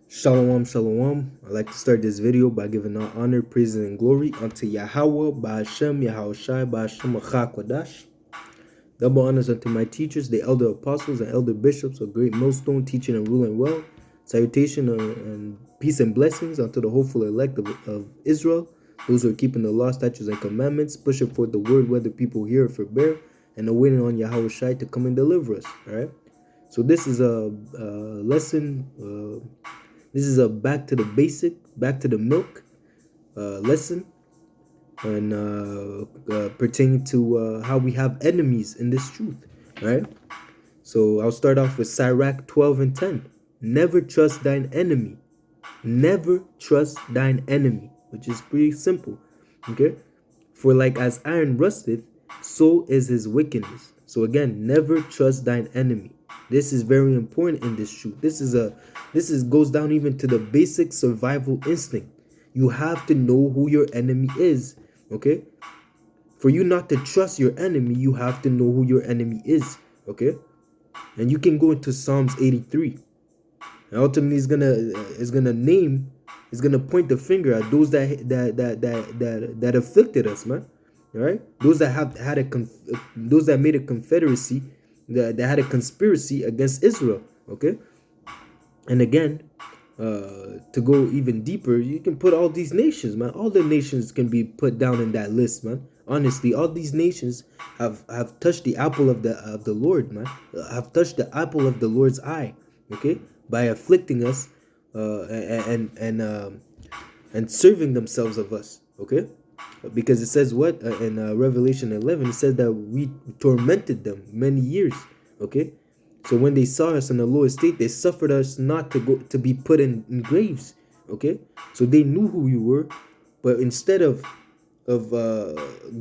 Shalom, shalom. I'd like to start this video by giving all honor, praise, and glory unto Yahweh, Ba'ashem, Yahushai, Ba'ashem, Achakwadash. Double honors unto my teachers, the elder apostles and elder bishops of Great Millstone, teaching and ruling well. Salutation and peace and blessings unto the hopeful elect of Israel, those who are keeping the law, statutes, and commandments, pushing forth the word, whether people hear or forbear, and awaiting on Yahushai to come and deliver us. All right. So this is a lesson. This is a back to the basic, back to the milk lesson, and pertaining to how we have enemies in this truth, right? So I'll start off with Sirach 12 and 10. Never trust thine enemy. Never trust thine enemy, which is pretty simple, okay? For like as iron rusteth, so is his wickedness. So again, never trust thine enemy. This is very important in this truth. This goes down even to the basic survival instinct. You have to know who your enemy is, okay? For you not to trust your enemy, you have to know who your enemy is, okay? And you can go into Psalms 83. And ultimately, is gonna point the finger at those that afflicted us, man. All right, those that those that made a confederacy, that had a conspiracy against Israel. Okay, and again, to go even deeper, you can put all these nations, man. All the nations can be put down in that list, man. Honestly, all these nations have touched the apple of the Lord, man. Have touched the apple of the Lord's eye. Okay, by afflicting us, and serving themselves of us. Okay, because it says what in Revelation 11, it says that we tormented them many years. Okay, so when they saw us in the low estate, they suffered us not to be put in graves. Okay, so they knew who we were, but instead of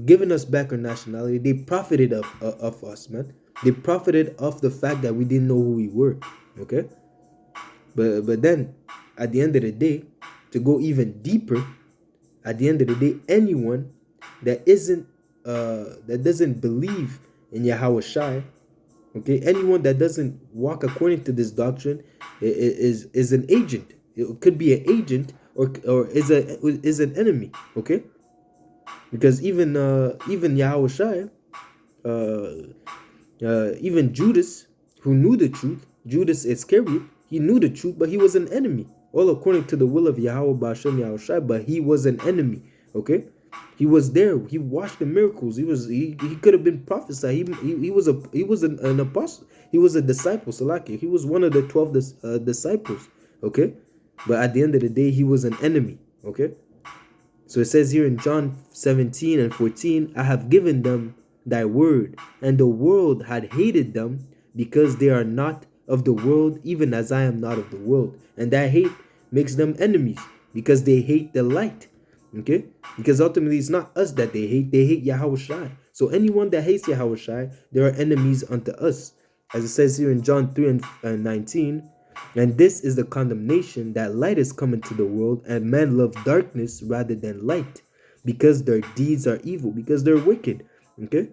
giving us back our nationality, they profited of us, man. They profited off the fact that we didn't know who we were. Okay, but then at the end of the day, to go even deeper, at the end of the day, anyone that doesn't believe in Yahweh Shai, okay, anyone that doesn't walk according to this doctrine is an agent. It could be an agent or is an enemy. Okay, because even Yahweh Shai, even Judas, who knew the truth, Judas Iscariot, he knew the truth, but he was an enemy. All according to the will of Yahweh Ba'ashem Yahushai, but he was an enemy. Okay, he was there. He watched the miracles. He could have been prophesied. He was an apostle. He was a disciple. Salaki. He was one of the 12 disciples. Okay, but at the end of the day, he was an enemy. Okay, so it says here in John 17 and 14, I have given them thy word, and the world had hated them because they are not of the world, even as I am not of the world. And that hate makes them enemies because they hate the light. Okay? Because ultimately it's not us that they hate Yahweh Shai. So anyone that hates Yahweh Shai, they are enemies unto us. As it says here in John 3 and 19, and this is the condemnation, that light is come into the world, and men love darkness rather than light, because their deeds are evil, because they're wicked. Okay?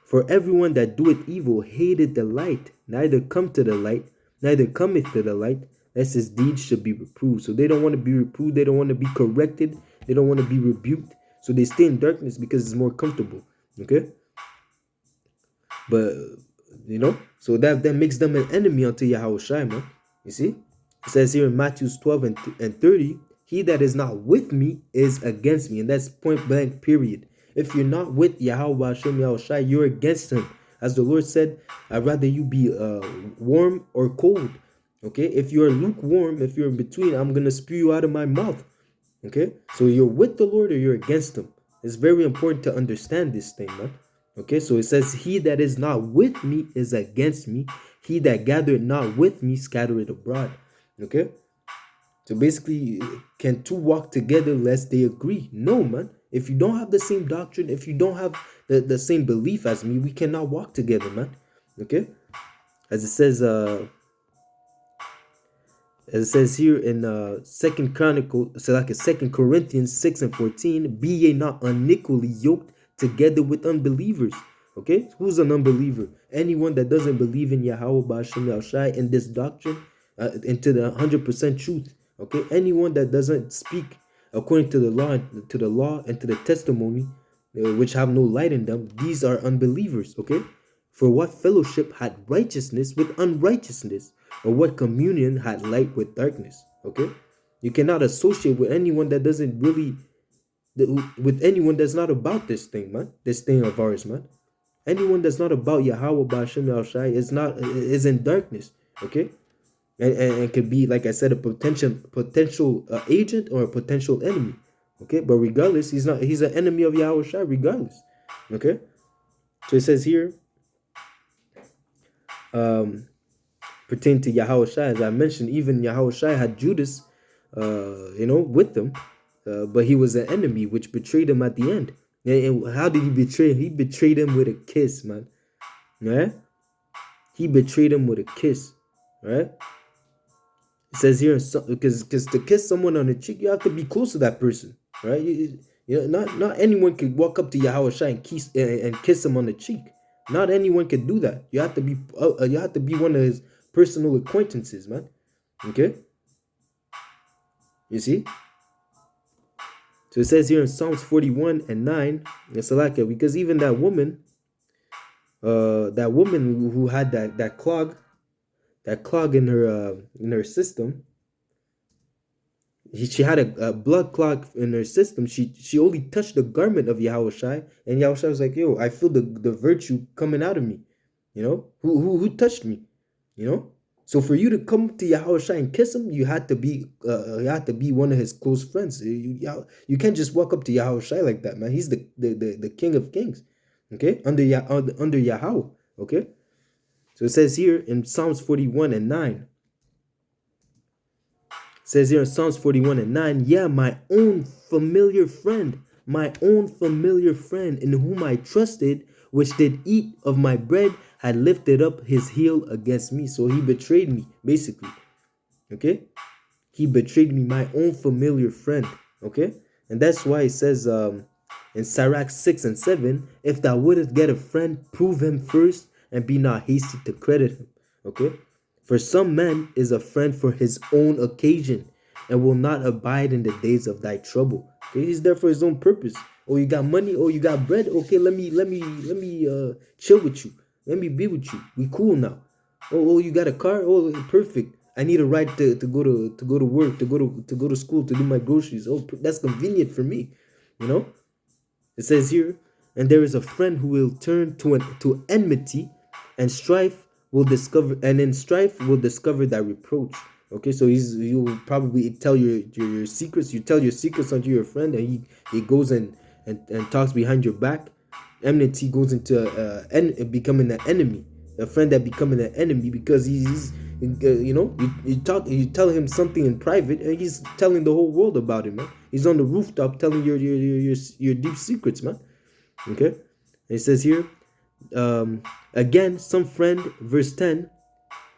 For everyone that doeth evil hated the light, neither come to the light, neither cometh to the light, lest his deeds should be reproved. So they don't want to be reproved, they don't want to be corrected, they don't want to be rebuked. So they stay in darkness because it's more comfortable. Okay? But so that makes them an enemy unto Yahweh Shai, man. You see? It says here in Matthew 12 and 30, he that is not with me is against me. And that's point blank, period. If you're not with Yahweh Hashem Yahushai, you're against him. As the Lord said, I'd rather you be warm or cold. Okay? If you're lukewarm, if you're in between, I'm going to spew you out of my mouth. Okay? So you're with the Lord or you're against him. It's very important to understand this thing, man. Okay, so it says, he that is not with me is against me. He that gathereth not with me scattereth abroad. Okay, so basically, can two walk together lest they agree? No, man. If you don't have the same doctrine, if you don't have the same belief as me, we cannot walk together, man. Okay, as it says here in Second Corinthians 6 and 14, be ye not unequally yoked together with unbelievers. Okay, who's an unbeliever? Anyone that doesn't believe in Yahweh Ba'ashem Yahushai in this doctrine, into the 100% truth. Okay, anyone that doesn't speak according to the law and to the testimony, which have no light in them, these are unbelievers. Okay, for what fellowship had righteousness with unrighteousness, or what communion had light with darkness? Okay, you cannot associate with anyone that doesn't really, with anyone that's not about this thing, man. This thing of ours, man. Anyone that's not about Yahweh Ba'Shem Yahushai is in darkness. Okay, and could be, like I said, a potential agent or a potential enemy. Okay, but regardless, he's an enemy of Yahushai regardless. Okay, so it says here, pertaining to Yahushai, as I mentioned, even Yahushai had Judas, with them, but he was an enemy which betrayed him at the end. And how did he betray him? He betrayed him with a kiss, man. Right? He betrayed him with a kiss. Right? It says here, because to kiss someone on the cheek, you have to be close to that person. Right? Not anyone could walk up to Yahushai and kiss him on the cheek. Not anyone could do that. You have to be one of his personal acquaintances, man. Okay? You see? So it says here in Psalms 41 and 9, because even that woman who had that clog in her system, she had a blood clog in her system. She only touched the garment of Yahushai, and Yahushai was like, "Yo, I feel the virtue coming out of me. Who touched me? So for you to come to Yahushua and kiss him, you had to be one of his close friends. You can't just walk up to Yahushua like that, man. He's the King of Kings, okay, under Yahweh, okay. So it says here in Psalms 41 and 9. It says here in Psalms 41 and 9, yeah, my own familiar friend in whom I trusted, which did eat of my bread, had lifted up his heel against me. So he betrayed me, basically. Okay? He betrayed me, my own familiar friend. Okay? And that's why it says in Sirach 6 and 7, if thou wouldest get a friend, prove him first, and be not hasty to credit him. Okay? For some man is a friend for his own occasion, and will not abide in the days of thy trouble. Okay? He's there for his own purpose. Oh, you got money? Oh, you got bread? Okay, let me chill with you. Let me be with you. We cool now. Oh, you got a car? Oh, perfect. I need a ride to go to work, to go to school, to do my groceries. Oh, that's convenient for me. It says here, and there is a friend who will turn to enmity, and strife will discover, that reproach. Okay, so you will probably tell your secrets. You tell your secrets unto your friend, and he goes and talks behind your back. Enmity goes into becoming an enemy, a friend that becoming an enemy, because he's you tell him something in private, and he's telling the whole world about it, man. He's on the rooftop telling your deep secrets, man. Okay, it says here, again, some friend, verse 10,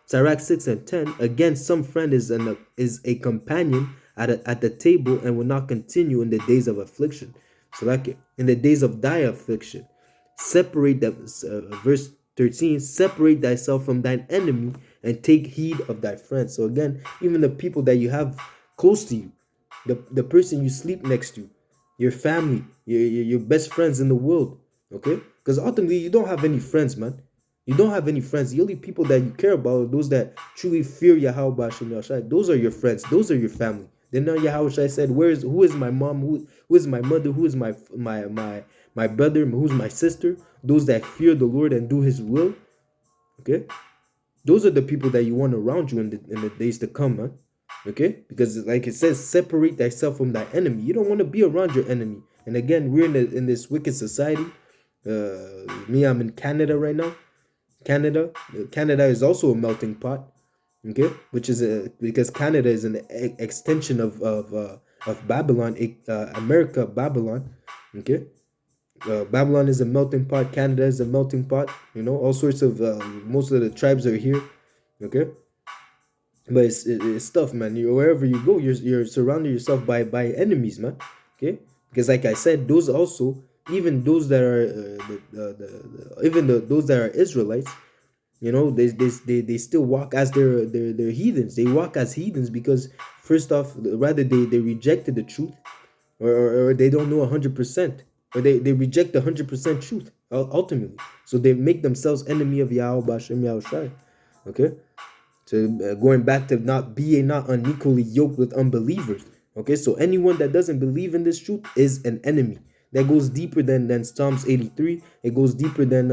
Sirach 6 and 10, again, some friend is a companion at the table, and will not continue in the days of affliction. So like in the days of thy affliction, separate them. Verse 13, separate thyself from thine enemy, and take heed of thy friends. So again, even the people that you have close to you, the person you sleep next to, your family, your best friends in the world, okay? Because ultimately, you don't have any friends, man. You don't have any friends. The only people that you care about are those that truly fear Yahweh Ba'Shem Yahushai. Those are your friends. Those are your family. Then now Yahweh said, who is my mom? Who is my mother? Who is my brother? Who's my sister? Those that fear the Lord and do his will. Okay? Those are the people that you want around you in the days to come, man. Okay? Because like it says, separate thyself from thy enemy. You don't want to be around your enemy. And again, we're in this wicked society. I'm in Canada right now. Canada is also a melting pot. Okay, which is because Canada is an extension of Babylon, America, Babylon. Okay, Babylon is a melting pot. Canada is a melting pot. All sorts of most of the tribes are here. Okay, but it's tough, man. Wherever you go, you're surrounding yourself by enemies, man. Okay, because like I said, those also, even those that are those that are Israelites. They still walk as they're heathens. They walk as heathens because First off, rather they rejected the truth, or they don't know 100%, or they reject the 100% truth ultimately. So they make themselves enemy of Yahweh Bashem Yahushai. Okay, so going back to not unequally yoked with unbelievers. Okay, so anyone that doesn't believe in this truth is an enemy. That goes deeper than Psalms 83. It goes deeper than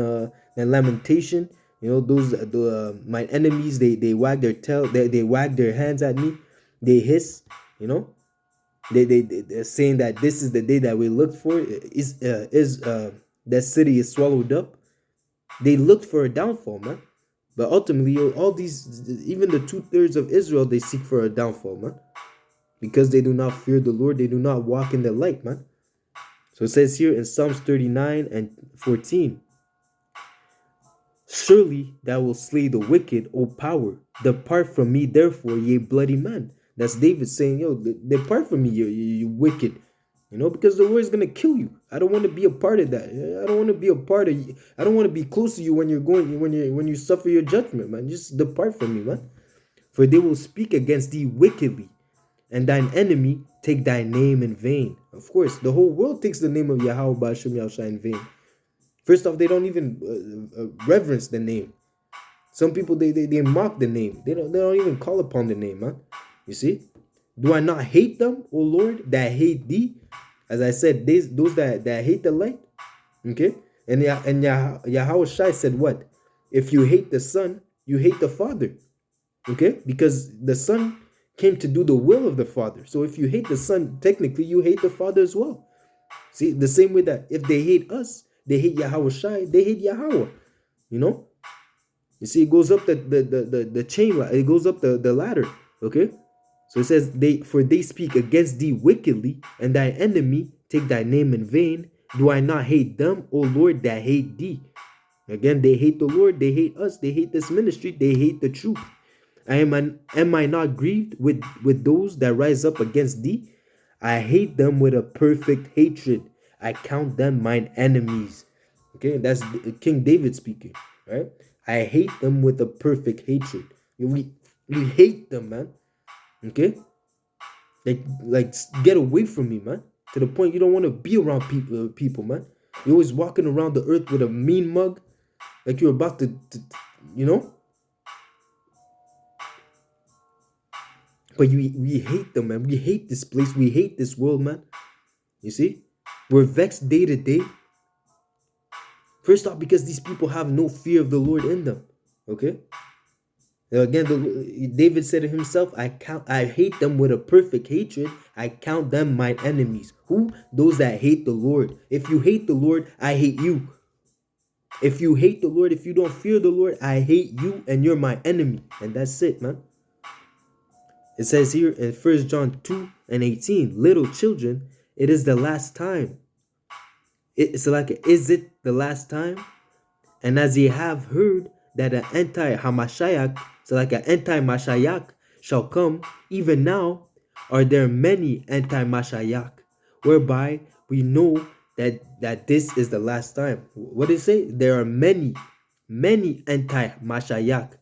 Lamentation. You know, those my enemies, they wag their tail, they wag their hands at me, they hiss. You know, they're saying that this is the day that we looked for. Is that city is swallowed up. They looked for a downfall, man. But ultimately, all these, even the 2/3 of Israel, they seek for a downfall, man. Because they do not fear the Lord, they do not walk in the light, man. So it says here in Psalms 39 and 14, surely thou will slay the wicked, O power. Depart from me, therefore, ye bloody men. That's David saying, yo, depart from me, you wicked. You know, because the Lord is gonna kill you. I don't want to be a part of that. I don't want to be a part of you. I don't want to be close to you when you suffer your judgment, man. Just depart from me, man. For they will speak against thee wickedly, and thine enemy take thy name in vain. Of course, the whole world takes the name of Yahweh Ba'ashem Yahushai in vain. First off, they don't even reverence the name. Some people they mock the name. They don't even call upon the name, man. You see? Do I not hate them, O Lord, that hate thee? As I said, those that hate the light. Okay? And Yahweh Shai said what? If you hate the Son, you hate the Father. Okay? Because the Son came to do the will of the Father. So if you hate the Son, technically you hate the Father as well. See, the same way that if they hate us, they hate Yahweh Shai, they hate Yahweh. You know? You see, it goes up the chain, it goes up the ladder. Okay? So it says, they speak against thee wickedly, and thy enemy take thy name in vain. Do I not hate them, O Lord, that hate thee? Again, they hate the Lord, they hate us, they hate this ministry, they hate the truth. Am I not grieved with those that rise up against thee? I hate them with a perfect hatred. I count them mine enemies. Okay, that's King David speaking, right? I hate them with a perfect hatred. We hate them, man. Okay, like get away from me, man. To the point you don't want to be around people, man. You're always walking around the earth with a mean mug, like you're about to you know. But we hate them, man. We hate this place. We hate this world, man. You see, we're vexed day to day. First off, because these people have no fear of the Lord in them. Okay. Again, David said to himself, I hate them with a perfect hatred. I count them my enemies. Who? Those that hate the Lord. If you hate the Lord, I hate you. If you hate the Lord, if you don't fear the Lord, I hate you and you're my enemy. And that's it, man. It says here in 1 John 2 and 18, little children, it is the last time. It's like, is it the last time? And as ye have heard that an anti-Hamashiach, so like an anti-Mashiach shall come, even now are there many anti-Mashiach, whereby we know that this is the last time. What did it say? There are many anti-Mashiach,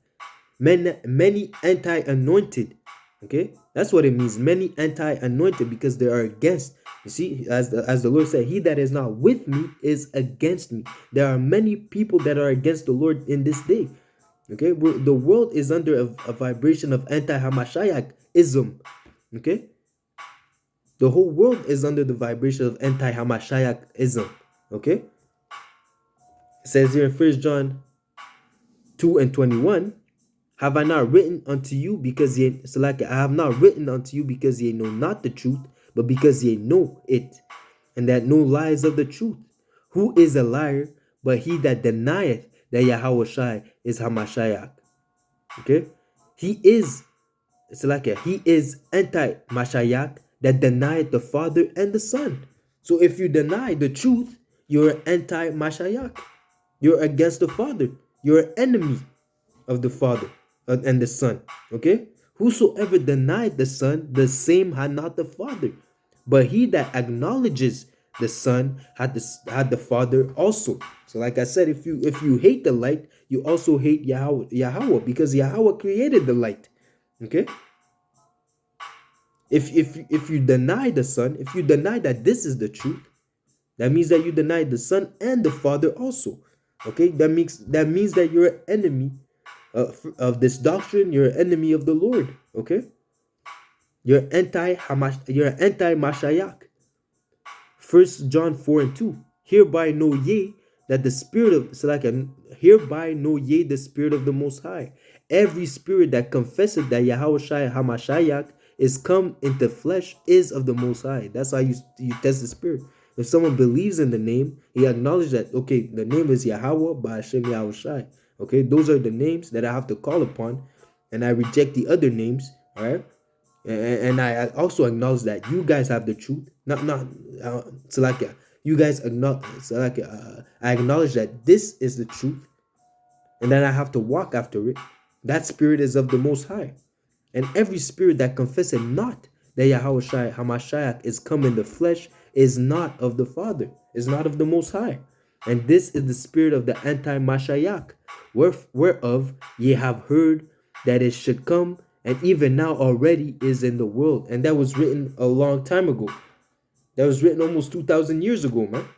many anti-anointed. Okay, that's what it means. Many anti-anointed, because they are against. You see, as the Lord said, he that is not with me is against me. There are many people that are against the Lord in this day. Okay, the world is under a vibration of anti-Hamashiach-ism. Okay, the whole world is under the vibration of anti-Hamashiach-ism. Okay, it says here in 1 John 2 and 21, have I not written unto you because ye, so like I have not written unto you because ye know not the truth, but because ye know it, and that no lies of the truth. Who is a liar but he that denieth that Yahweh Shai is Hamashiach? Okay, he is. It's like he is anti-Mashiach that denieth the Father and the Son. So if you deny the truth, you're anti-Mashiach. You're against the Father. You're an enemy of the Father and the Son. Okay? Whosoever denied the Son, the same had not the Father. But he that acknowledges the Son had the Father also. So like I said, if you hate the light, you also hate Yahweh, because Yahweh created the light. Okay? If you deny the Son, if you deny that this is the truth, that means that you deny the Son and the Father also. Okay, that means that you're an enemy of this doctrine. You're an enemy of the Lord. Okay, you're anti-Mashiach. 1 John 4:2. Hereby know ye that the spirit of hereby know ye the spirit of the Most High. Every spirit that confesseth that Yahushua Hamashiach is come into flesh is of the Most High. That's how you test the spirit. If someone believes in the name, he acknowledges that, okay, the name is Yahweh by Hashem Yahushai. Okay, those are the names that I have to call upon, and I reject the other names. All right, and I also acknowledge that you guys have the truth. You guys acknowledge. I acknowledge that this is the truth, and then I have to walk after it. That spirit is of the Most High, and every spirit that confesseth not that Yahweh Hamashiach is come in the flesh is not of the Father, is not of the Most High. And this is the spirit of the anti-Mashiach, whereof ye have heard that it should come, and even now already is in the world. And that was written a long time ago. That was written almost 2,000 years ago, man.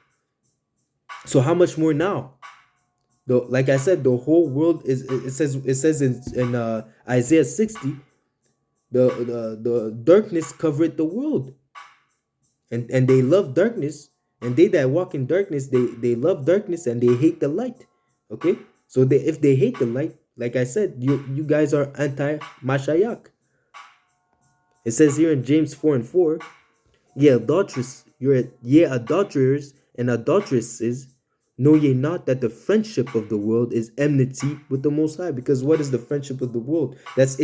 So how much more now? Like I said, the whole world is. It says in Isaiah 60, the darkness covereth the world, and they love darkness, and they that walk in darkness, they love darkness, and they hate the light. Okay, so if they hate the light, like I said, you guys are anti-Mashiach. It says here in James 4:4, ye adulterers and adulteresses, know ye not that the friendship of the world is enmity with the Most High? Because what is the friendship of the world? That's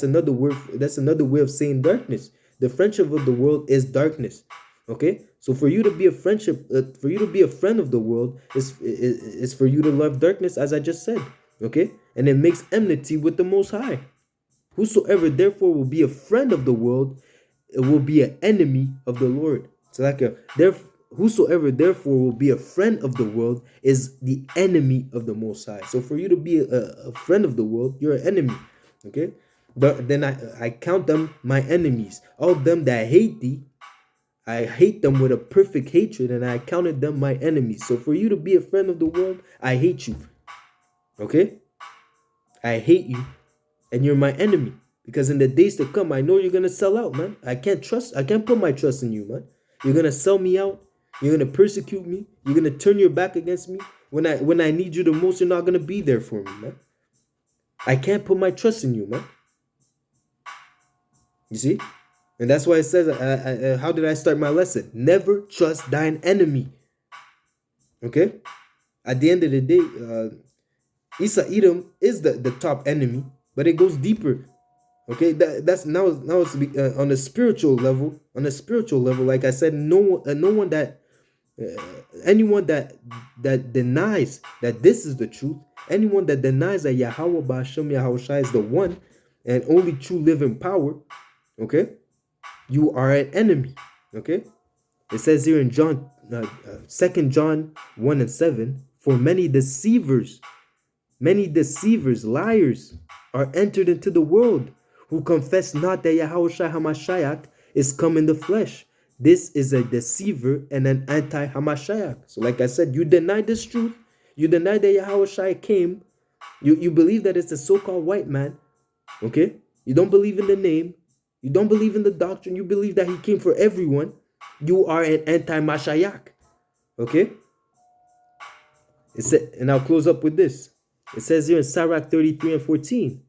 another word. That's another way of saying darkness. The friendship of the world is darkness. Okay, so for you to be a friend of the world is for you to love darkness, as I just said. Okay, and it makes enmity with the Most High. Whosoever therefore will be a friend of the world, it will be an enemy of the Lord. So whosoever therefore will be a friend of the world is the enemy of the Most High. So for you to be a friend of the world, you're an enemy. Okay, but then I count them my enemies. All them that hate thee, I hate them with a perfect hatred, and I counted them my enemies. So for you to be a friend of the world, I hate you. Okay, I hate you, and you're my enemy. Because in the days to come, I know you're gonna sell out, man. I can't put my trust in you, man. You're gonna sell me out. You're gonna persecute me. You're gonna turn your back against me. When I need you the most, you're not gonna be there for me, man. I can't put my trust in you, man. You see? And that's why it says, how did I start my lesson? Never trust thine enemy. Okay? At the end of the day, Isa Edom is the top enemy, but it goes deeper. Okay, that's now it's on a spiritual level. On a spiritual level, like I said, anyone that denies that this is the truth, anyone that denies that Yahweh Ba'Shem Yahushai is the one and only true living power, okay, you are an enemy. Okay, it says here in 2 John 1:7, for many deceivers, liars, are entered into the world, who confess not that Yahushua Hamashiach is come in the flesh. This is a deceiver and an anti-Hamashiach. So like I said, you deny this truth. You deny that Yahushua came. You believe that it's a so-called white man. Okay? You don't believe in the name. You don't believe in the doctrine. You believe that he came for everyone. You are an anti-Mashiach. Okay? And I'll close up with this. It says here in Sirach 33:14,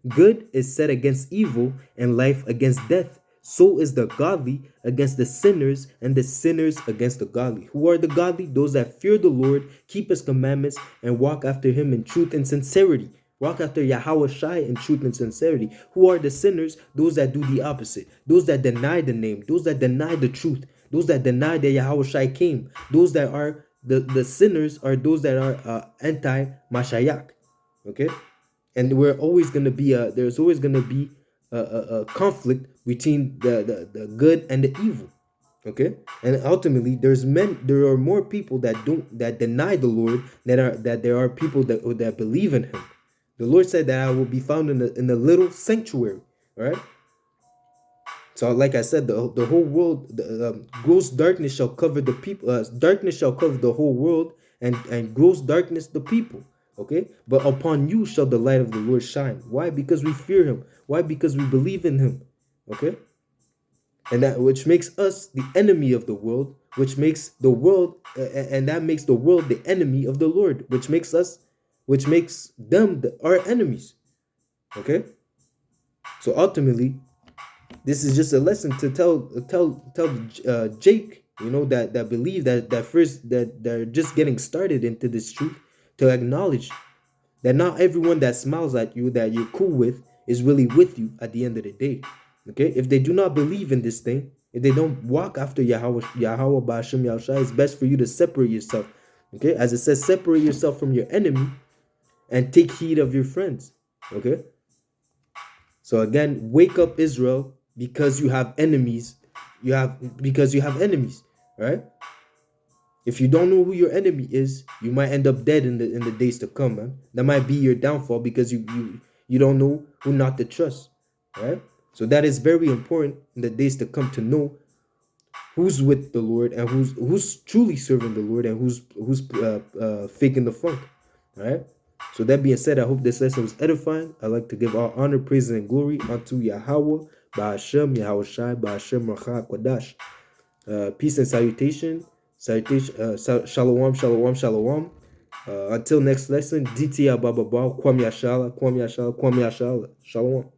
good is set against evil, and life against death. So is the godly against the sinners, and the sinners against the godly. Who are the godly? Those that fear the Lord, keep his commandments, and walk after him in truth and sincerity. Walk after Yahweh Shai in truth and sincerity. Who are the sinners? Those that do the opposite. Those that deny the name. Those that deny the truth. Those that deny that Yahweh Shai came. Those that are the sinners are those that are anti-Mashiach. Okay? And there's always going to be a conflict between the good and the evil. Okay, and ultimately there are more people that deny the Lord that there are people that believe in him. The Lord said that I will be found in a little sanctuary. All right, So, like I said, the whole world, gross darkness shall cover the people. Darkness shall cover the whole world, and gross darkness the people. Okay, but upon you shall the light of the Lord shine. Why? Because we fear Him. Why? Because we believe in Him. Okay, and that which makes us the enemy of the world, which makes the world, and that makes the world the enemy of the Lord, which makes them our enemies. Okay, so ultimately, this is just a lesson to tell Jake, that believe that first that they're just getting started into this truth, to acknowledge that not everyone that smiles at you, that you're cool with, is really with you at the end of the day. Okay, if they do not believe in this thing, if they don't walk after Yahweh Ba'ashem Yahushua, it's best for you to separate yourself. Okay, as it says, separate yourself from your enemy and take heed of your friends. Okay, so again, wake up, Israel, because you have enemies. Because you have enemies, right? If you don't know who your enemy is, you might end up dead in the days to come, man. That might be your downfall because you don't know who not to trust, right? So that is very important in the days to come, to know who's with the Lord and who's truly serving the Lord and who's faking the funk, right? So that being said, I hope this lesson was edifying. I'd like to give all honor, praise, and glory unto Yahweh, Ba'ashem, Yahweh Shai, Ba'ashem, Racha, Kodash. Peace and shalom, shalom, shalom. Until next lesson, DT Ababa, Kwam Yashala, Kwam Yashala, Kwam Yashala. Shalom.